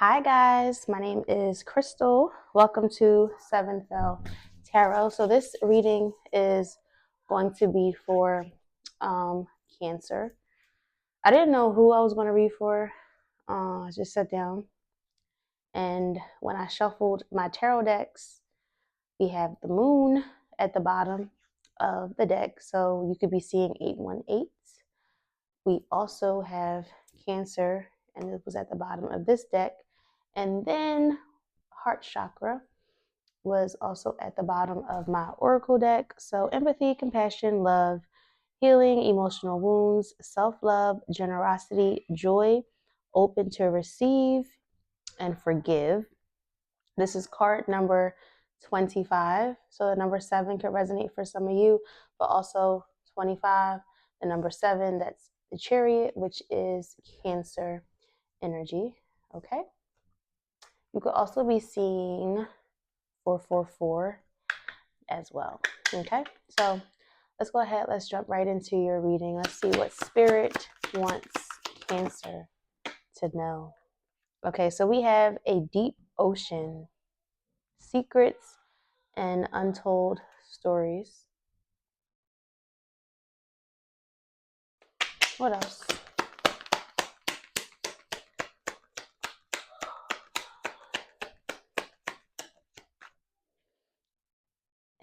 Hi guys, my name is Crystal. Welcome to Seventh Bell Tarot. So this reading is going to be for Cancer. I didn't know who I was going to read for. I just sat down and when I shuffled my tarot decks, we have the moon at the bottom of the deck. So you could be seeing 818. We also have Cancer, and it was at the bottom of this deck. And then heart chakra was also at the bottom of my oracle deck. So empathy, compassion, love, healing, emotional wounds, self-love, generosity, joy, open to receive, and forgive. This is card number 25. So the number 7 could resonate for some of you, but also 25, the number 7, that's the Chariot, which is Cancer energy. Okay. You could also be seeing 444 as well. Okay. So let's go ahead. Let's jump right into your reading. Let's see what Spirit wants Cancer to know. Okay. So we have a deep ocean, secrets, and untold stories. What else?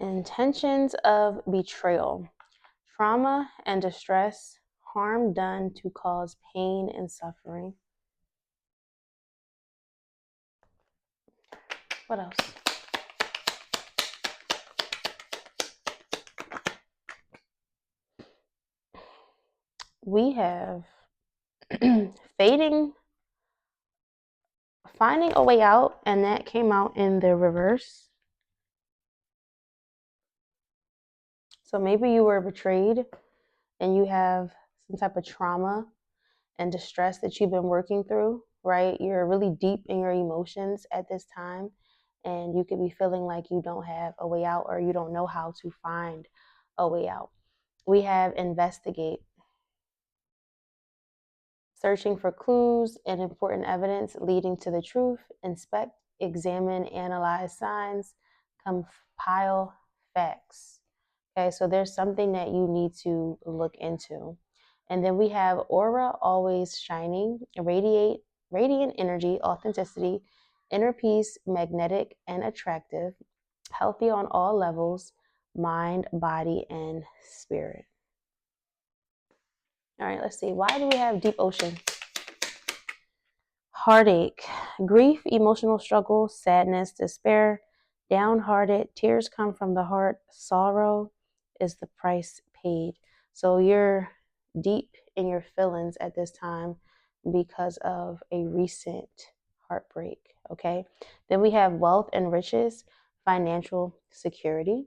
Intentions of betrayal, trauma and distress, harm done to cause pain and suffering. What else? We have fading, finding a way out, and that came out in the reverse. So maybe you were betrayed and you have some type of trauma and distress that you've been working through, right? You're really deep in your emotions at this time, and you could be feeling like you don't have a way out or you don't know how to find a way out. We have investigate, searching for clues and important evidence leading to the truth, inspect, examine, analyze signs, compile facts. Okay, so there's something that you need to look into. And then we have aura, always shining, radiant energy, authenticity, inner peace, magnetic and attractive, healthy on all levels, mind, body, and spirit. All right, let's see. Why do we have deep ocean? Heartache, grief, emotional struggle, sadness, despair, downhearted, tears come from the heart, sorrow is the price paid. So you're deep in your feelings at this time because of a recent heartbreak, okay? Then we have wealth and riches, financial security.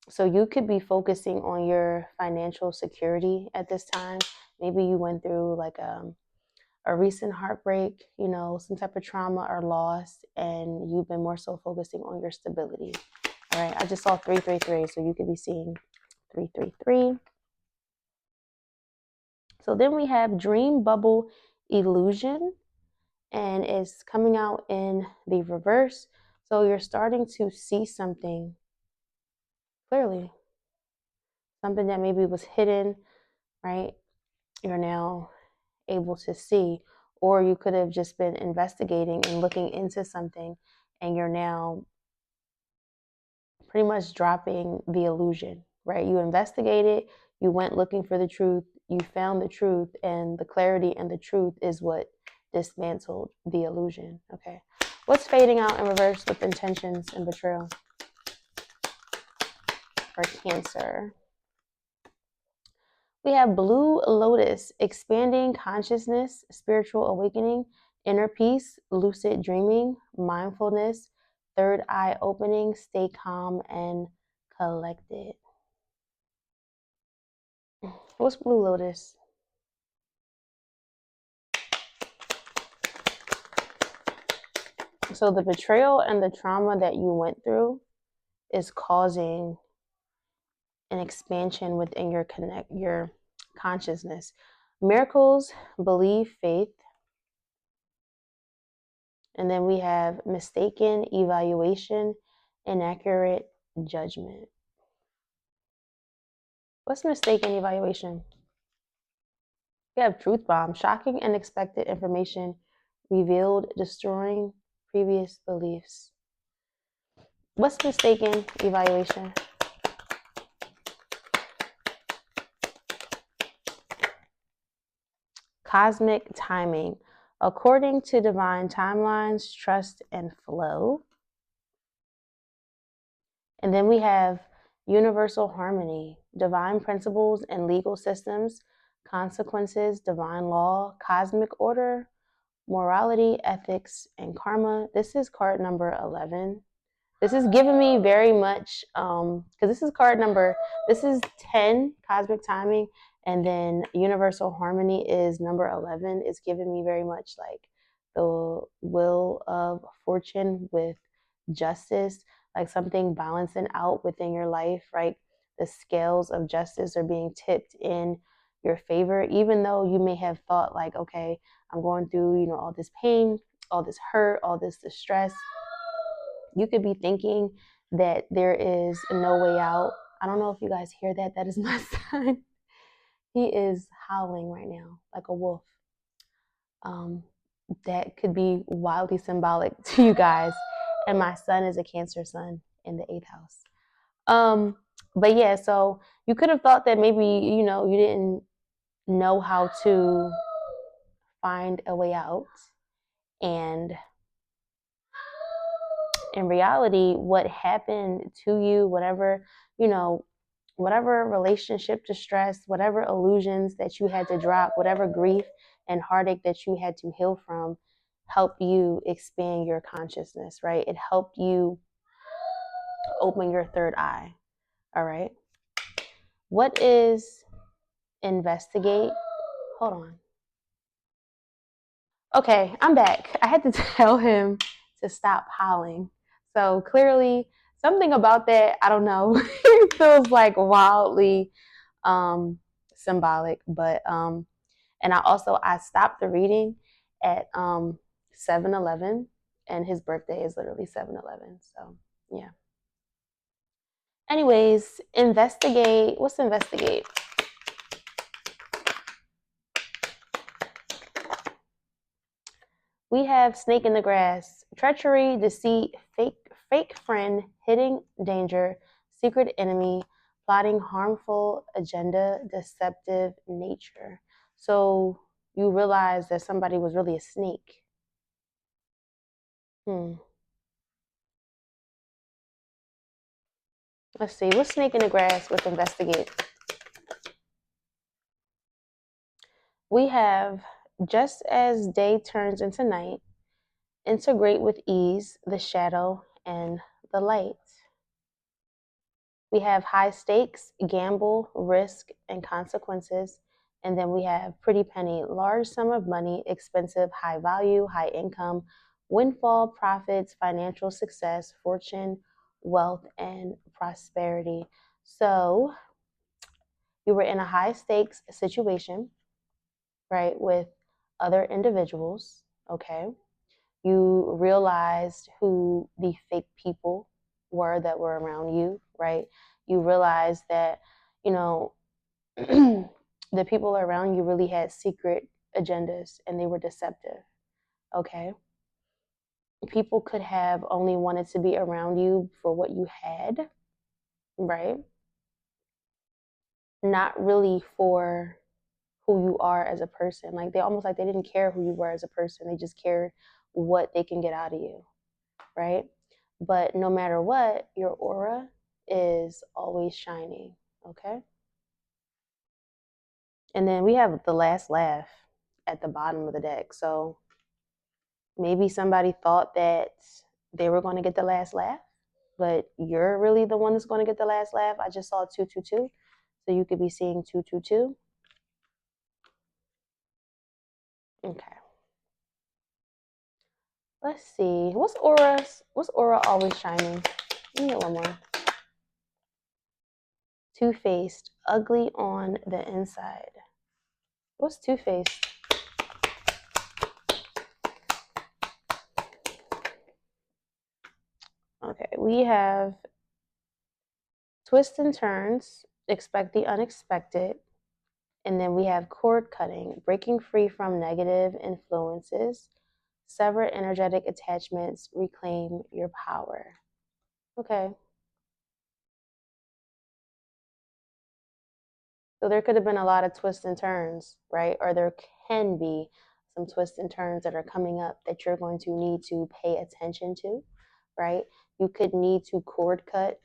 So you could be focusing on your financial security at this time. Maybe you went through like a recent heartbreak, some type of trauma or loss, and you've been more so focusing on your stability. All right, I just saw 333, so you could be seeing 333. So then we have dream bubble illusion, and it's coming out in the reverse. So you're starting to see something clearly, something that maybe was hidden, right? You're now able to see, or you could have just been investigating and looking into something, and you're now pretty much dropping the illusion, right? You investigated, you went looking for the truth, you found the truth, and the clarity and the truth is what dismantled the illusion. Okay. What's fading out in reverse with intentions and betrayal for Cancer? We have Blue Lotus, expanding consciousness, spiritual awakening, inner peace, lucid dreaming, mindfulness, third eye opening, stay calm and collected. What's Blue Lotus? So the betrayal and the trauma that you went through is causing an expansion within your consciousness. Miracles, belief, faith, And then we have mistaken evaluation, inaccurate judgment. What's mistaken evaluation? We have truth bomb, shocking unexpected information revealed, destroying previous beliefs. What's mistaken evaluation? Cosmic timing, according to divine timelines, trust and flow. And then we have universal harmony, divine principles and legal systems, consequences, divine law, cosmic order, morality, ethics, and karma. This is card number 11. This is giving me very much, because this is this is 10, cosmic timing, and then universal harmony is number 11. It's giving me very much like the wheel of fortune with justice, like something balancing out within your life, right? The scales of justice are being tipped in your favor, even though you may have thought like, okay, I'm going through, all this pain, all this hurt, all this distress. You could be thinking that there is no way out. I don't know if you guys hear that. That is my son. He is howling right now like a wolf. That could be wildly symbolic to you guys. And my son is a Cancer sun in the 8th house. But yeah, so you could have thought that maybe, you didn't know how to find a way out. And in reality, what happened to you, whatever relationship distress, whatever illusions that you had to drop, whatever grief and heartache that you had to heal from, helped you expand your consciousness, right? It helped you open your third eye. All right. What is investigate? Hold on. Okay, I'm back. I had to tell him to stop howling. So clearly, something about that, I don't know, it feels like wildly symbolic. But and I stopped the reading at 7-11, and his birthday is literally 7-11. So yeah. Anyways, investigate. What's investigate? We have snake in the grass, treachery, deceit, fake friend, hidden danger, secret enemy, plotting harmful agenda, deceptive nature. So you realize that somebody was really a snake. Let's see, what's snake in the grass with investigate? We have just as day turns into night, integrate with ease the shadow and the light. We have high stakes, gamble, risk, and consequences. And then we have pretty penny, large sum of money, expensive, high value, high income, windfall, profits, financial success, fortune, wealth, and prosperity. So you were in a high stakes situation, right, with other individuals, okay? You realized who the fake people were that were around you, right? You realized that, the people around you really had secret agendas and they were deceptive, okay? People could have only wanted to be around you for what you had, right? Not really for who you are as a person. Like they almost like they didn't care who you were as a person. They just cared what they can get out of you, right? But no matter what, your aura is always shining, okay? And then we have the last laugh at the bottom of the deck. So maybe somebody thought that they were going to get the last laugh, but you're really the one that's going to get the last laugh. I just saw 222. So you could be seeing 222. Okay. Let's see. What's aura always shining? Let me get one more. Two-faced, ugly on the inside. What's two-faced? Okay, we have twists and turns, expect the unexpected. And then we have cord cutting, breaking free from negative influences, sever energetic attachments, reclaim your power. Okay. So there could have been a lot of twists and turns, right? Or there can be some twists and turns that are coming up that you're going to need to pay attention to, right? You could need to cord cut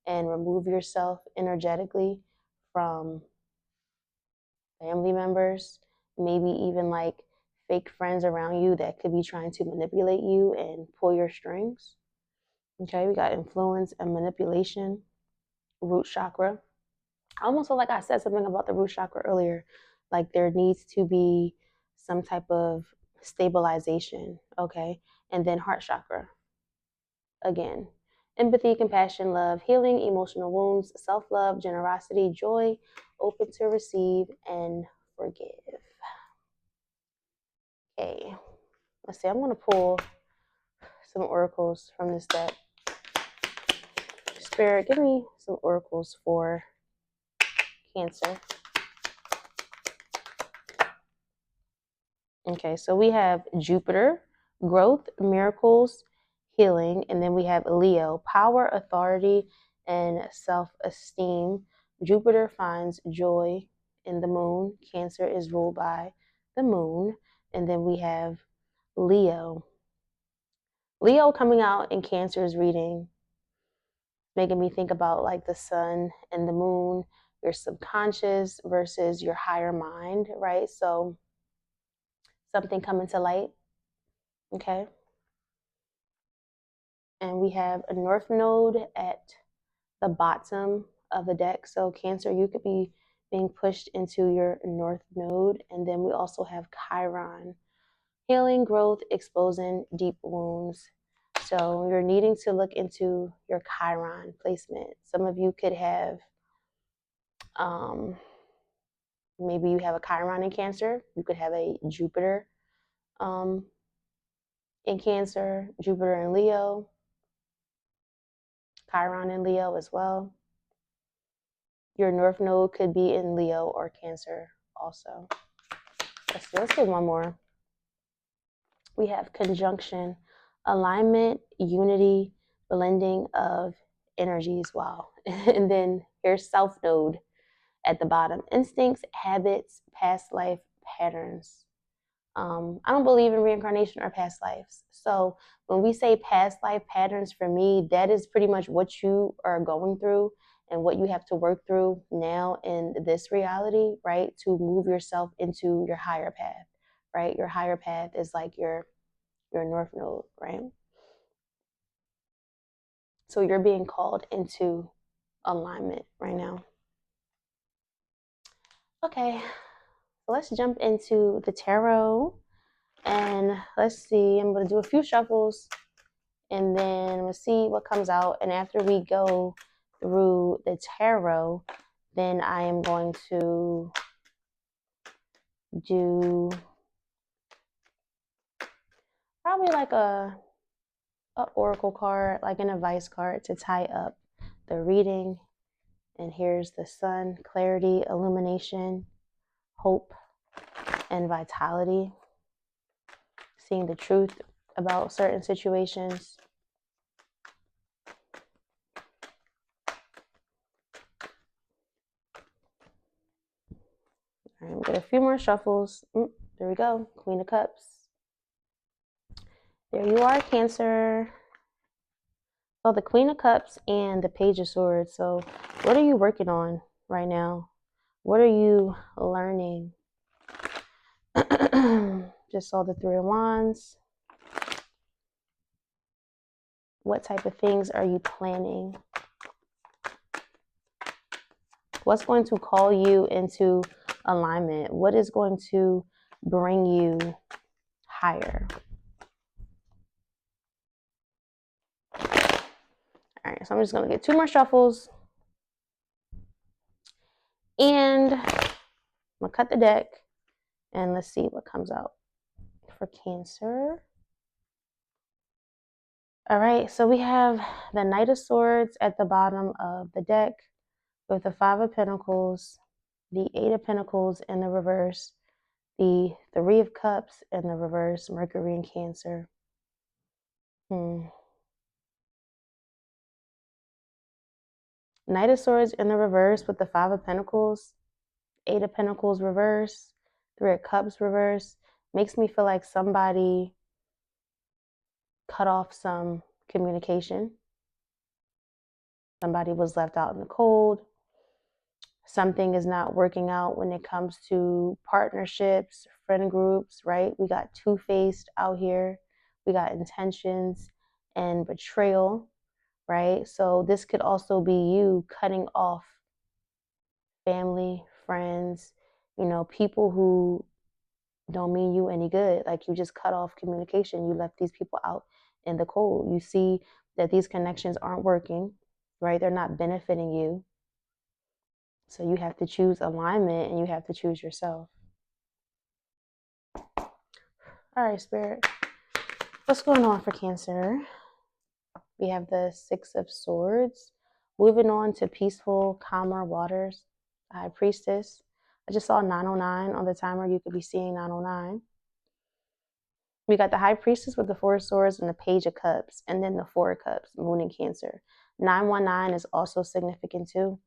and remove yourself energetically from family members, maybe even like fake friends around you that could be trying to manipulate you and pull your strings. Okay, we got influence and manipulation, root chakra. I almost feel like I said something about the root chakra earlier. Like there needs to be some type of stabilization, okay? And then heart chakra. Again, empathy, compassion, love, healing, emotional wounds, self love, generosity, joy, open to receive, and forgive. Okay, let's see. I'm going to pull some oracles from this deck. Spirit, give me some oracles for Cancer. Okay, so we have Jupiter, growth, miracles, healing, and then we have Leo, power, authority, and self-esteem. Jupiter finds joy in the moon. Cancer is ruled by the moon. And then we have Leo. Leo coming out in Cancer's reading, making me think about like the sun and the moon, your subconscious versus your higher mind, right? So something coming to light, okay? And we have a north node at the bottom of the deck. So Cancer, you could be being pushed into your north node. And then we also have Chiron, healing, growth, exposing deep wounds. So you're needing to look into your Chiron placement. Some of you could have, maybe you have a Chiron in Cancer. You could have a Jupiter in Cancer, Jupiter in Leo, Chiron in Leo as well. Your North Node could be in Leo or Cancer also. Let's get one more. We have conjunction, alignment, unity, blending of energies. Wow. And then here's South Node at the bottom. Instincts, habits, past life patterns. I don't believe in reincarnation or past lives. So when we say past life patterns, for me, that is pretty much what you are going through and what you have to work through now in this reality, right? To move yourself into your higher path, right? Your higher path is like your North Node, right? So you're being called into alignment right now. Okay, so let's jump into the tarot. And let's see, I'm going to do a few shuffles and then we'll see what comes out. And after we go through the tarot, then I am going to do probably like a oracle card, like an advice card to tie up the reading. And here's the sun, clarity, illumination, hope, and vitality. Seeing the truth about certain situations. All right, we'll get a few more shuffles. There we go. Queen of Cups. There you are, Cancer. So the Queen of Cups and the Page of Swords. So what are you working on right now? What are you learning? Just saw the Three of Wands. What type of things are you planning? What's going to call you into alignment? What is going to bring you higher? All right, so I'm just going to get two more shuffles. And I'm going to cut the deck. And let's see what comes out for Cancer. All right, so we have the Knight of Swords at the bottom of the deck with the Five of Pentacles, the Eight of Pentacles in the reverse, the Three of Cups in the reverse, Mercury and Cancer. Knight of Swords in the reverse with the Five of Pentacles, Eight of Pentacles reverse, Three of Cups reverse. Makes me feel like somebody cut off some communication. Somebody was left out in the cold. Something is not working out when it comes to partnerships, friend groups, right? We got two-faced out here. We got intentions and betrayal, right? So this could also be you cutting off family, friends, people who don't mean you any good. Like you just cut off communication. You left these people out in the cold. You see that these connections aren't working, right? They're not benefiting you. So you have to choose alignment and you have to choose yourself. All right, Spirit. What's going on for Cancer? We have the Six of Swords. Moving on to peaceful, calmer waters. High Priestess. I just saw 909 on the timer. You could be seeing 909. We got the High Priestess with the Four of Swords and the Page of Cups, and then the Four of Cups, Moon in Cancer. 919 is also significant too.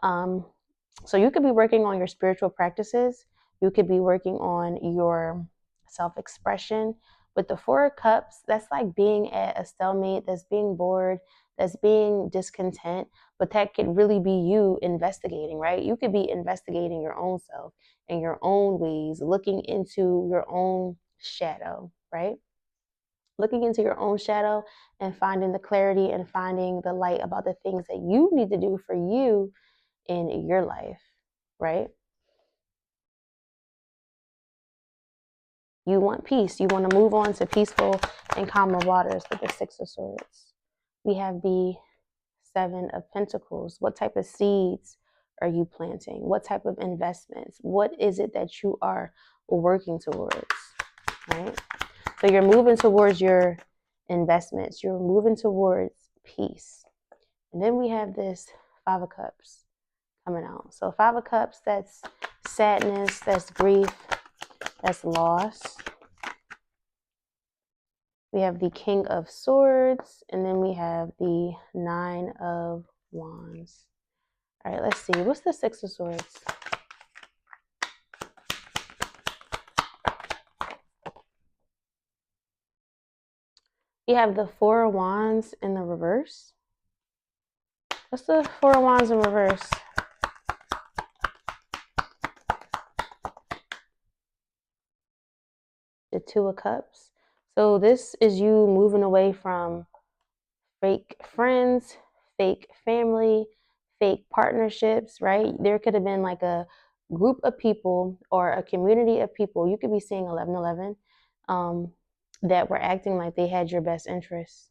So you could be working on your spiritual practices. You could be working on your self-expression. With the Four of Cups, that's like being at a stalemate, that's being bored, that's being discontent, but that could really be you investigating, right? You could be investigating your own self and your own ways, looking into your own shadow, right? Looking into your own shadow and finding the clarity and finding the light about the things that you need to do for you in your life, right? You want peace. You want to move on to peaceful and calmer waters with the Six of Swords. We have the Seven of Pentacles. What type of seeds are you planting? What type of investments? What is it that you are working towards, right? So you're moving towards your investments. You're moving towards peace. And then we have this Five of Cups coming out. So Five of Cups, that's sadness, that's grief, that's loss. We have the King of Swords, and then we have the Nine of Wands. All right, let's see. What's the Six of Swords? You have the Four of Wands in the reverse. What's the Four of Wands in reverse? The Two of Cups. So this is you moving away from fake friends, fake family, fake partnerships, right? There could have been like a group of people or a community of people. You could be seeing 1111 that were acting like they had your best interests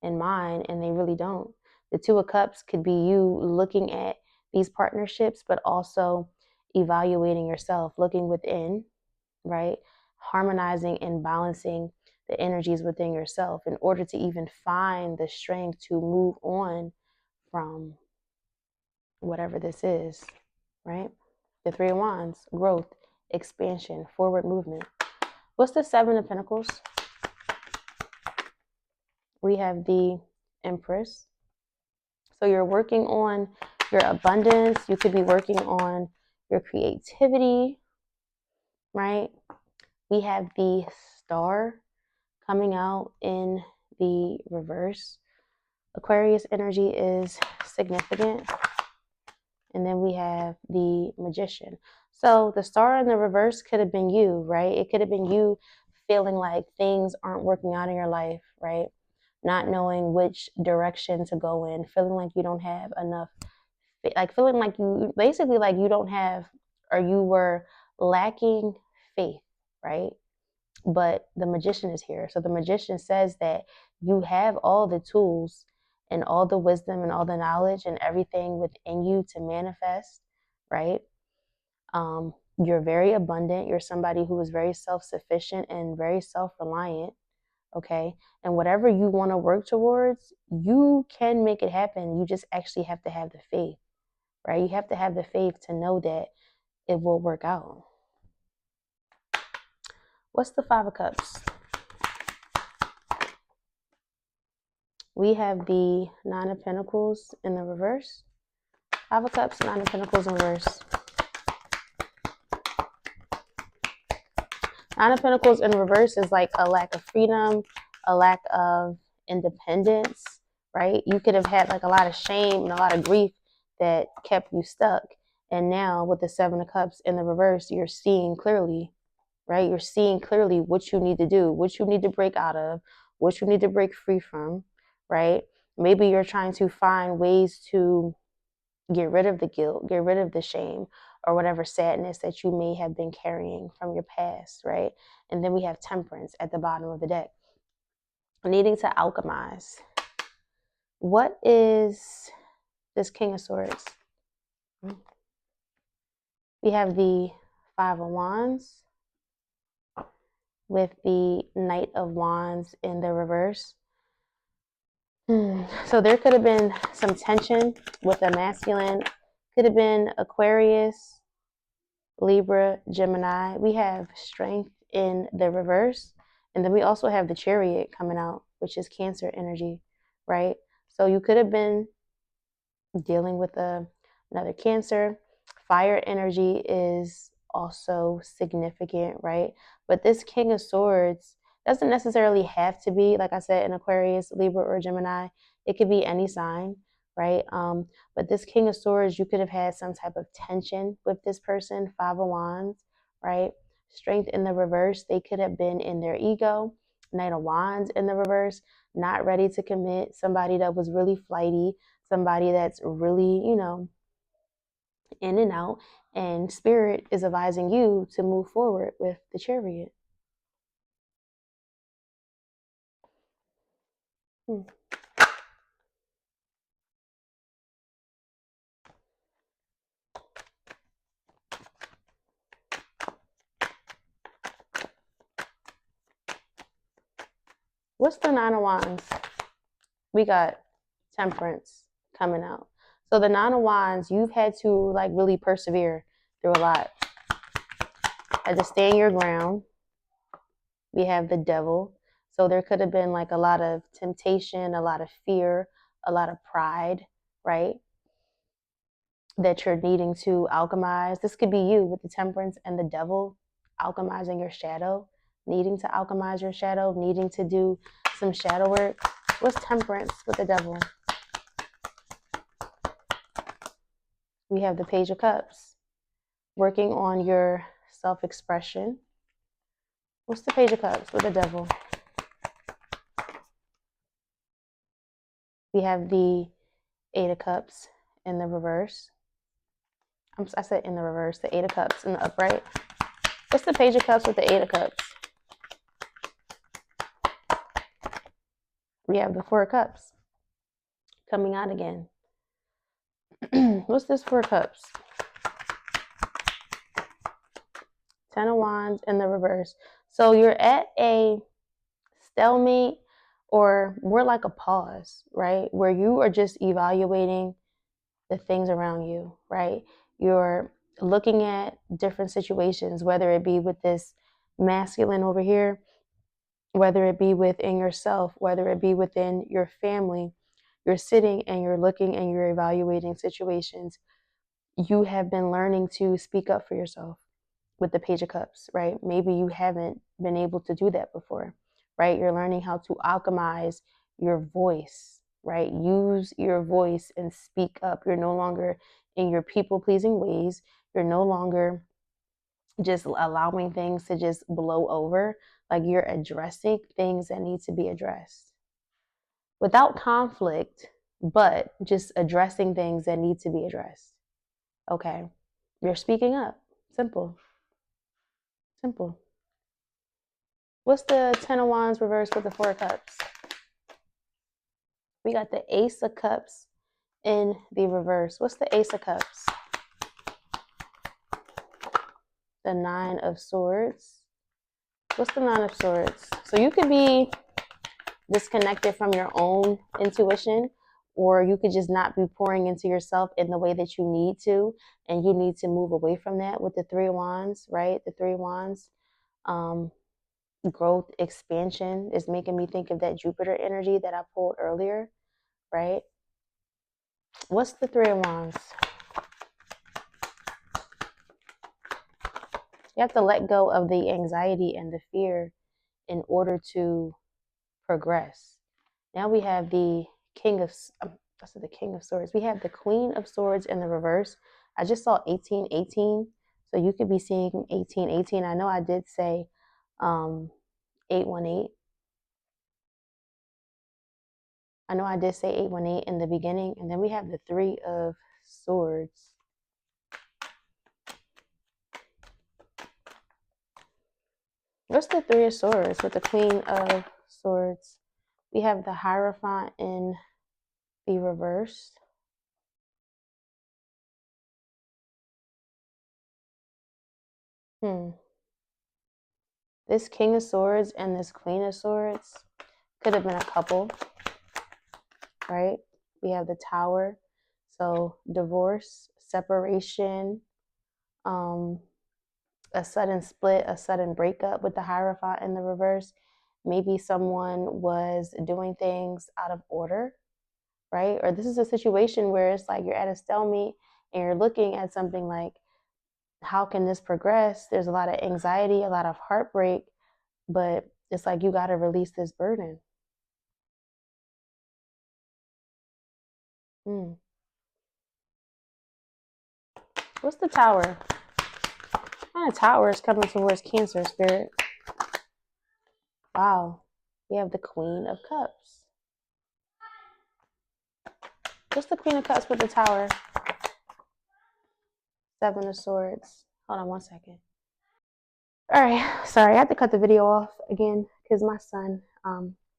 in mind, and they really don't. The Two of Cups could be you looking at these partnerships, but also evaluating yourself, looking within, right? Harmonizing and balancing the energies within yourself in order to even find the strength to move on from whatever this is, right? The Three of Wands, growth, expansion, forward movement. What's the Seven of Pentacles? We have the Empress. So you're working on your abundance. You could be working on your creativity, right? We have the Star coming out in the reverse. Aquarius energy is significant. And then we have the Magician. So the Star in the reverse could have been you, right? It could have been you feeling like things aren't working out in your life, right? Not knowing which direction to go in, feeling like you don't have enough, like feeling like you basically like you don't have, or you were lacking faith, right? But the Magician is here. So the Magician says that you have all the tools and all the wisdom and all the knowledge and everything within you to manifest, right? You're very abundant. You're somebody who is very self-sufficient and very self-reliant, okay? And whatever you want to work towards, you can make it happen. You just actually have to have the faith, right? You have to have the faith to know that it will work out. What's the Five of Cups? We have the Nine of Pentacles in the reverse. Five of Cups, Nine of Pentacles in reverse. Nine of Pentacles in reverse is like a lack of freedom, a lack of independence, right? You could have had like a lot of shame and a lot of grief that kept you stuck. And now with the Seven of Cups in the reverse, you're seeing clearly, right? You're seeing clearly what you need to do, what you need to break out of, what you need to break free from, right? Maybe you're trying to find ways to get rid of the guilt, get rid of the shame, or whatever sadness that you may have been carrying from your past, right? And then we have Temperance at the bottom of the deck. Needing to alchemize. What is this King of Swords? We have the Five of Wands with the Knight of Wands in the reverse. So there could have been some tension with a masculine. Could have been Aquarius, Libra, Gemini. We have Strength in the reverse. And then we also have the Chariot coming out, which is Cancer energy, right? So you could have been dealing with another Cancer. Fire energy is also significant, right? But this King of Swords doesn't necessarily have to be, like I said, an Aquarius, Libra, or Gemini. It could be any sign, right? But this King of Swords, you could have had some type of tension with this person. Five of Wands, right? Strength in the reverse, they could have been in their ego. Knight of Wands in the reverse, not ready to commit. Somebody that was really flighty, somebody that's really, in and out. And Spirit is advising you to move forward with the Chariot. What's the Nine of Wands? We got Temperance coming out. So the Nine of Wands, you've had to like really persevere through a lot. Had to stand your ground. We have the Devil. So there could have been like a lot of temptation, a lot of fear, a lot of pride, right? That you're needing to alchemize. This could be you with the Temperance and the Devil, alchemizing your shadow, needing to alchemize your shadow, needing to do some shadow work. What's Temperance with the Devil? We have the Page of Cups, working on your self-expression. What's the Page of Cups with the Devil? We have the Eight of Cups in the reverse. I said in the reverse, the Eight of Cups in the upright. What's the Page of Cups with the Eight of Cups? We have the Four of Cups coming out again. What's this Four of Cups? Ten of Wands in the reverse. So you're at a stalemate, or more like a pause, right? Where you are just evaluating the things around you, right? You're looking at different situations, whether it be with this masculine over here, whether it be within yourself, whether it be within your family. You're sitting and you're looking and you're evaluating situations. You have been learning to speak up for yourself with the Page of Cups, right? Maybe you haven't been able to do that before, right? You're learning how to alchemize your voice, right? Use your voice and speak up. You're no longer in your people-pleasing ways. You're no longer just allowing things to just blow over. Like, you're addressing things that need to be addressed without conflict, but just addressing things that need to be addressed. Okay. You're speaking up. Simple. Simple. What's the Ten of Wands reversed with the Four of Cups? We got the Ace of Cups in the reverse. What's the Ace of Cups? The Nine of Swords. What's the Nine of Swords? So you could be disconnected from your own intuition, or you could just not be pouring into yourself in the way that you need to, and you need to move away from that with the Three of Wands, right? The Three of Wands, growth, expansion is making me think of that Jupiter energy that I pulled earlier, right? What's the Three of Wands? You have to let go of the anxiety and the fear in order to progress. Now we have the the King of Swords. We have the Queen of Swords in the reverse. I just saw 1818, so you could be seeing 1818. I know I did say 818. I know I did say 818 in the beginning, and then we have the Three of Swords. What's the Three of Swords with the Queen of Swords? We have the Hierophant in the reverse. This King of Swords and this Queen of Swords could have been a couple, right? We have the Tower. So divorce, separation, a sudden split, a sudden breakup with the Hierophant in the reverse. Maybe someone was doing things out of order, right? Or this is a situation where it's like you're at a stalemate and you're looking at something like, how can this progress? There's a lot of anxiety, a lot of heartbreak, but it's like you got to release this burden. What's the Tower? The Tower is coming towards Cancer, Spirit. Wow. We have the Queen of Cups. What's the Queen of Cups with the Tower? Seven of Swords. Hold on one second. All right. Sorry, I had to cut the video off again because my son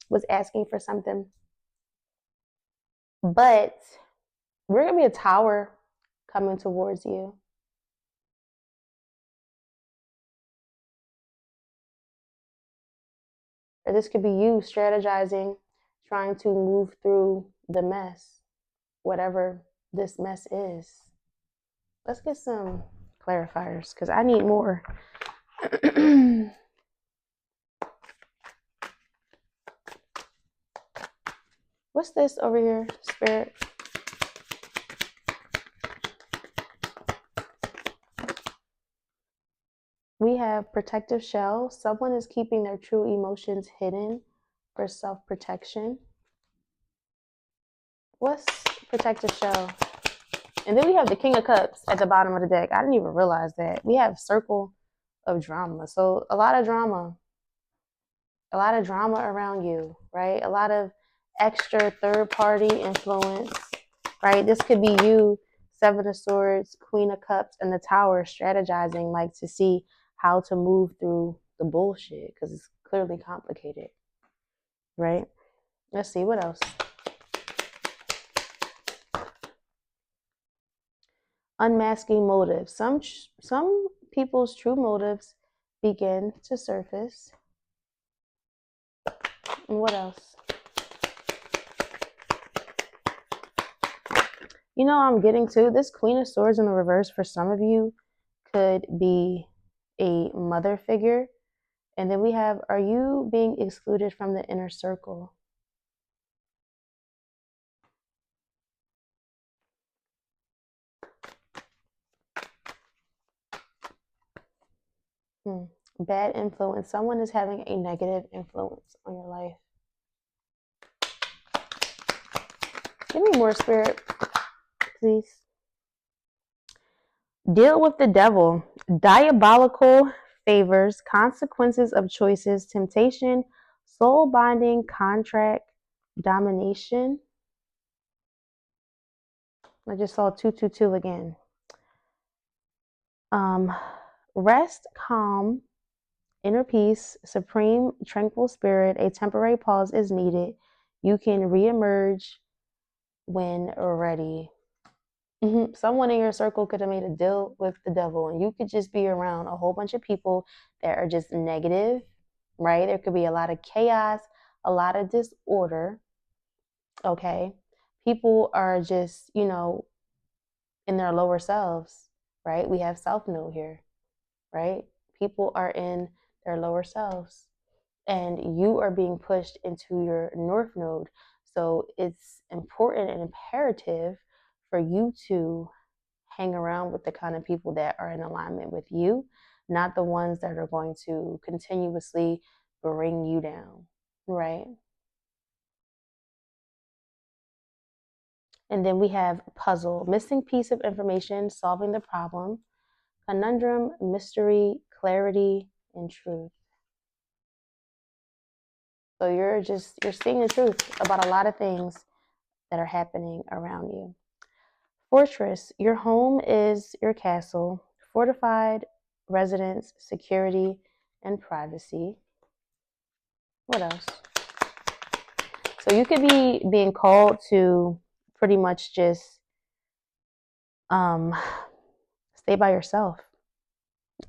was asking for something. But we're going to be a Tower coming towards you. Or this could be you strategizing, trying to move through the mess, whatever this mess is. Let's get some clarifiers because I need more. What's this over here, Spirit? We have protective shell. Someone is keeping their true emotions hidden for self-protection. What's protective shell? And then we have the King of Cups at the bottom of the deck. I didn't even realize that. We have Circle of Drama. So a lot of drama around you, right? A lot of extra third-party influence, right? This could be you, Seven of Swords, Queen of Cups, and the Tower strategizing like to see how to move through the bullshit because it's clearly complicated, right? Let's see, what else? Unmasking motives. Some people's true motives begin to surface. And what else? You know, I'm getting to this Queen of Swords in the reverse for some of you could be a mother figure. And then we have, are you being excluded from the inner circle? Bad influence. Someone is having a negative influence on your life. Give me more, Spirit, please. Deal with the devil. Diabolical favors, consequences of choices, temptation, soul binding, contract, domination. I just saw 222 again. Rest, calm, inner peace, supreme, tranquil spirit. A temporary pause is needed. You can reemerge when ready. Someone in your circle could have made a deal with the devil, and you could just be around a whole bunch of people that are just negative, right? There could be a lot of chaos, a lot of disorder. Okay. People are just, in their lower selves, right? We have South Node here, right? People are in their lower selves, and you are being pushed into your North Node. So it's important and imperative for you to hang around with the kind of people that are in alignment with you, not the ones that are going to continuously bring you down, right? And then we have puzzle, missing piece of information, solving the problem, conundrum, mystery, clarity, and truth. So you're seeing the truth about a lot of things that are happening around you. Fortress, your home is your castle, fortified residence, security, and privacy. What else? So you could be being called to pretty much just stay by yourself.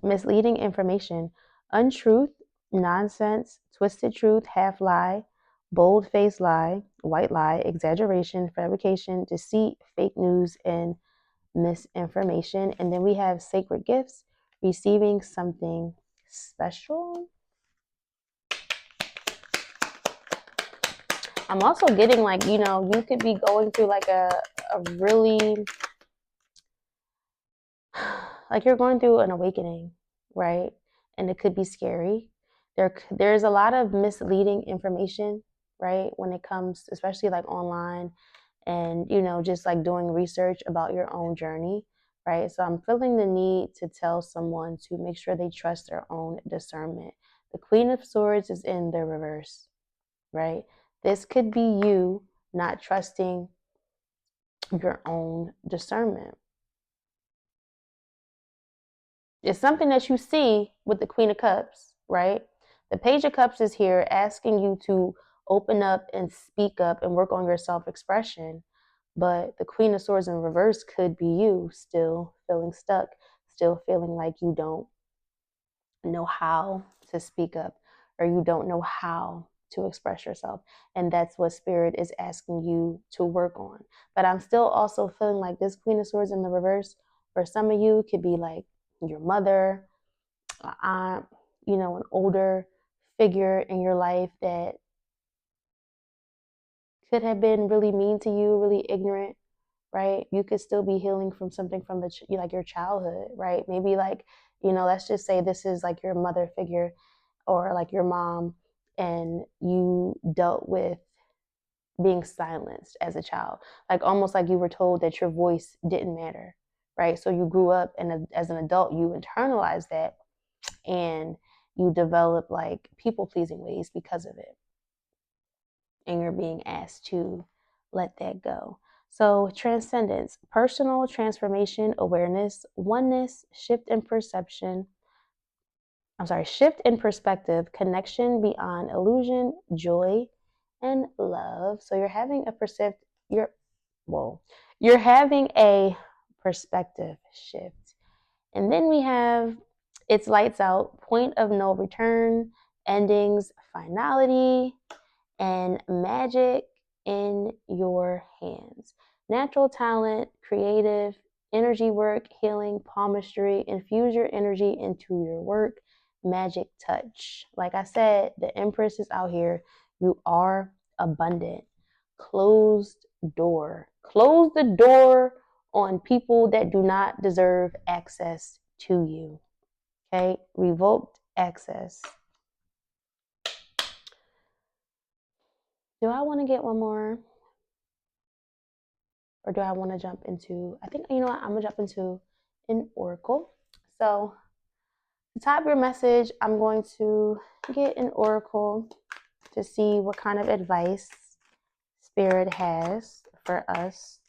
Misleading information, untruth, nonsense, twisted truth, half lie, bold faced lie, white lie, exaggeration, fabrication, deceit, fake news, and misinformation. And then we have sacred gifts, receiving something special. I'm also getting like, you could be going through like a really, like you're going through an awakening, right? And it could be scary. There's a lot of misleading information, right? When it comes, especially like online and, just like doing research about your own journey, right? So I'm feeling the need to tell someone to make sure they trust their own discernment. The Queen of Swords is in the reverse, right? This could be you not trusting your own discernment. It's something that you see with the Queen of Cups, right? The Page of Cups is here asking you to open up and speak up and work on your self-expression. But the Queen of Swords in reverse could be you still feeling stuck, still feeling like you don't know how to speak up or you don't know how to express yourself. And that's what Spirit is asking you to work on. But I'm still also feeling like this Queen of Swords in the reverse, for some of you, could be like your mother, an aunt, an older figure in your life that could have been really mean to you, really ignorant, right? You could still be healing from something from like your childhood, right? Maybe like, let's just say this is like your mother figure or like your mom, and you dealt with being silenced as a child, like almost like you were told that your voice didn't matter, right? So you grew up and as an adult, you internalized that and you develop like people pleasing ways because of it. And you're being asked to let that go. So, transcendence, personal transformation, awareness, oneness, shift in perspective, connection beyond illusion, joy, and love. So you're having you're having a perspective shift. And then we have it's lights out, point of no return, endings, finality, and magic in your hands. Natural talent, creative, energy work, healing, palmistry, infuse your energy into your work, magic touch. Like I said, the Empress is out here. You are abundant. Closed door. Close the door on people that do not deserve access to you. Okay? Revoked access. Do I want to get one more? Or do I want to jump into, I think, I'm going to jump into an oracle. So to type your message, I'm going to get an oracle to see what kind of advice Spirit has for us.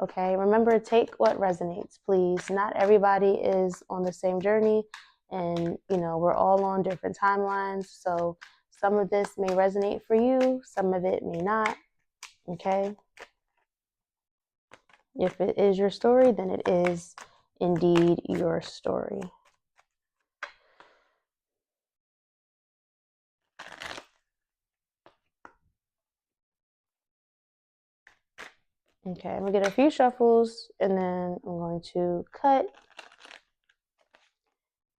Okay, remember, take what resonates, please. Not everybody is on the same journey, and we're all on different timelines. So some of this may resonate for you, some of it may not. Okay. If it is your story, then it is indeed your story. Okay, I'm gonna get a few shuffles and then I'm going to cut,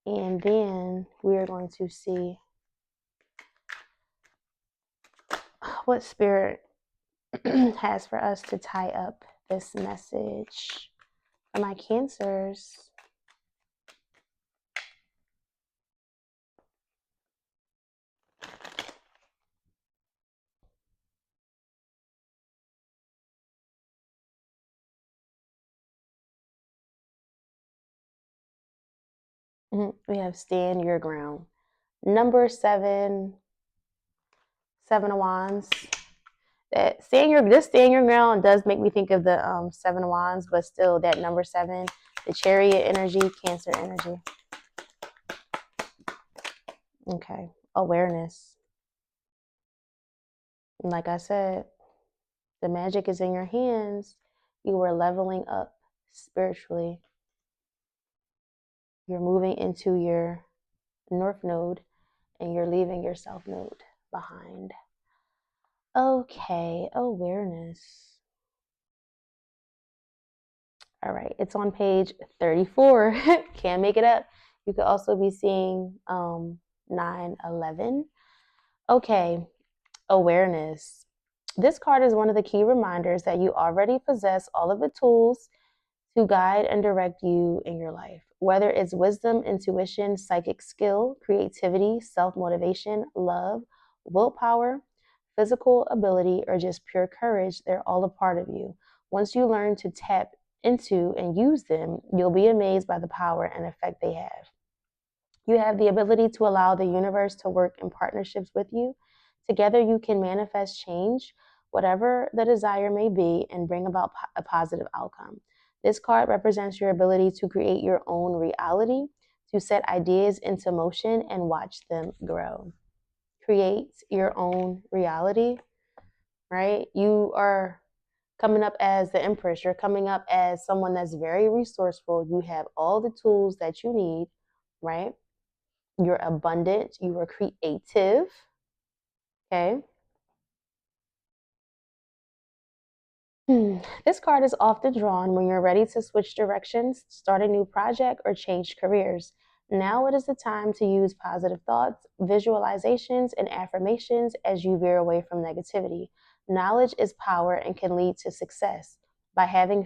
and then we are going to see what spirit has for us to tie up this message for my Cancers. We have stand your ground. Number 7, 7 of Wands. That stand your ground does make me think of the 7 of Wands, but still that number 7, the Chariot energy, Cancer energy. Okay, awareness. And like I said, the magic is in your hands. You are leveling up spiritually. You're moving into your North Node and you're leaving your South Node behind. Okay, awareness. All right, it's on page 34. Can't make it up. You could also be seeing 911. Okay, awareness. This card is one of the key reminders that you already possess all of the tools to guide and direct you in your life. Whether it's wisdom, intuition, psychic skill, creativity, self-motivation, love, willpower, physical ability, or just pure courage, they're all a part of you. Once you learn to tap into and use them, you'll be amazed by the power and effect they have. You have the ability to allow the universe to work in partnerships with you. Together, you can manifest change, whatever the desire may be, and bring about a positive outcome. This card represents your ability to create your own reality, to set ideas into motion and watch them grow. Create your own reality, right? You are coming up as the Empress. You're coming up as someone that's very resourceful. You have all the tools that you need, right? You're abundant. You are creative. Okay. This card is often drawn when you're ready to switch directions, start a new project, or change careers. Now it is the time to use positive thoughts, visualizations, and affirmations as you veer away from negativity. Knowledge is power and can lead to success. By having